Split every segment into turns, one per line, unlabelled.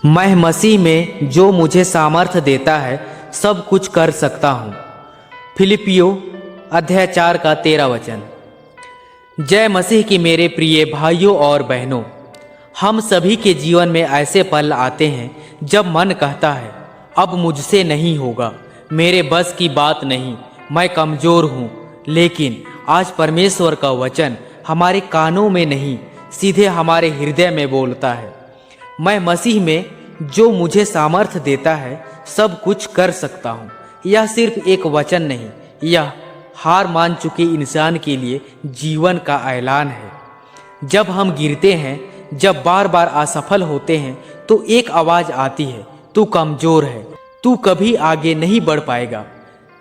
मैं मसीह में जो मुझे सामर्थ्य देता है सब कुछ कर सकता हूँ। फिलिपियो अध्याय 4 का 13 वचन। जय मसीह की मेरे प्रिय भाइयों और बहनों, हम सभी के जीवन में ऐसे पल आते हैं जब मन कहता है अब मुझसे नहीं होगा, मेरे बस की बात नहीं, मैं कमज़ोर हूँ। लेकिन आज परमेश्वर का वचन हमारे कानों में नहीं, सीधे हमारे हृदय में बोलता है। मैं मसीह में जो मुझे सामर्थ्य देता है सब कुछ कर सकता हूँ। यह सिर्फ एक वचन नहीं, यह हार मान चुके इंसान के लिए जीवन का ऐलान है। जब हम गिरते हैं, जब बार बार असफल होते हैं, तो एक आवाज़ आती है, तू कमज़ोर है, तू कभी आगे नहीं बढ़ पाएगा,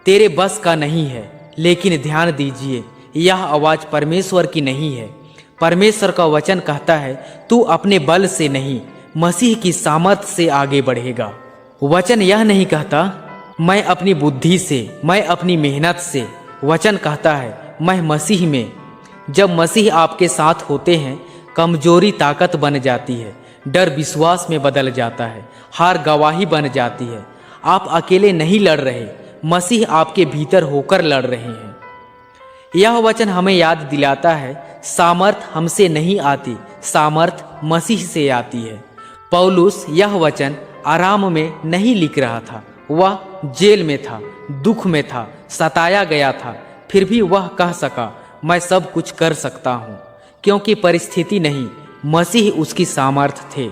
तेरे बस का नहीं है। लेकिन ध्यान दीजिए, यह आवाज़ परमेश्वर की नहीं है। परमेश्वर का वचन कहता है तू अपने बल से नहीं, मसीह की सामर्थ्य से आगे बढ़ेगा। वचन यह नहीं कहता मैं अपनी बुद्धि से, मैं अपनी मेहनत से। वचन कहता है मैं मसीह में। जब मसीह आपके साथ होते हैं, कमजोरी ताकत बन जाती है, डर विश्वास में बदल जाता है, हार गवाही बन जाती है। आप अकेले नहीं लड़ रहे, मसीह आपके भीतर होकर लड़ रहे हैं। यह वचन हमें याद दिलाता है सामर्थ हमसे नहीं आती, सामर्थ मसीह से आती है। पौलुस यह वचन आराम में नहीं लिख रहा था, वह जेल में था, दुख में था, सताया गया था, फिर भी वह कह सका मैं सब कुछ कर सकता हूँ, क्योंकि परिस्थिति नहीं, मसीह उसकी सामर्थ थे।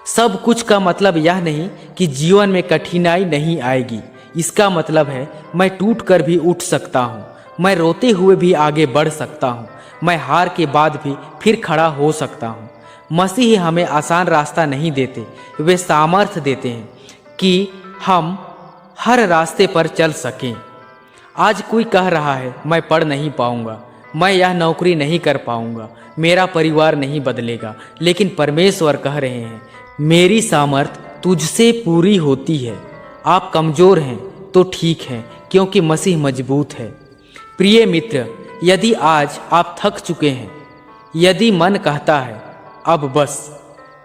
सब कुछ का मतलब यह नहीं कि जीवन में कठिनाई नहीं आएगी। इसका मतलब है मैं टूट कर भी उठ सकता हूँ, मैं रोते हुए भी आगे बढ़ सकता हूँ, मैं हार के बाद भी फिर खड़ा हो सकता हूँ। मसीह हमें आसान रास्ता नहीं देते, वे सामर्थ्य देते हैं कि हम हर रास्ते पर चल सकें। आज कोई कह रहा है मैं पढ़ नहीं पाऊँगा, मैं यह नौकरी नहीं कर पाऊँगा, मेरा परिवार नहीं बदलेगा। लेकिन परमेश्वर कह रहे हैं मेरी सामर्थ तुझसे पूरी होती है। आप कमज़ोर हैं तो ठीक है, क्योंकि मसीह मजबूत है। प्रिय मित्र, यदि आज आप थक चुके हैं, यदि मन कहता है अब बस,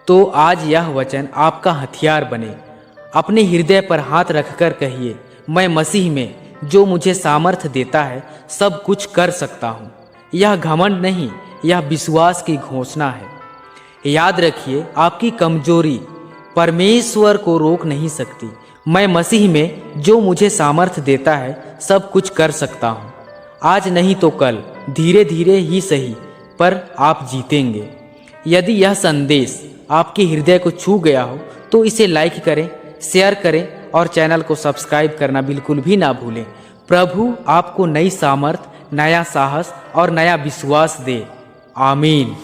तो आज यह वचन आपका हथियार बने। अपने हृदय पर हाथ रखकर कहिए मैं मसीह में जो मुझे सामर्थ्य देता है सब कुछ कर सकता हूँ। यह घमंड नहीं, यह विश्वास की घोषणा है। याद रखिए आपकी कमजोरी परमेश्वर को रोक नहीं सकती। मैं मसीह में जो मुझे सामर्थ्य देता है सब कुछ कर सकता हूँ। आज नहीं तो कल, धीरे धीरे ही सही, पर आप जीतेंगे। यदि यह संदेश आपके हृदय को छू गया हो तो इसे लाइक करें, शेयर करें और चैनल को सब्सक्राइब करना बिल्कुल भी ना भूलें। प्रभु आपको नई सामर्थ, नया साहस और नया विश्वास दे। आमीन।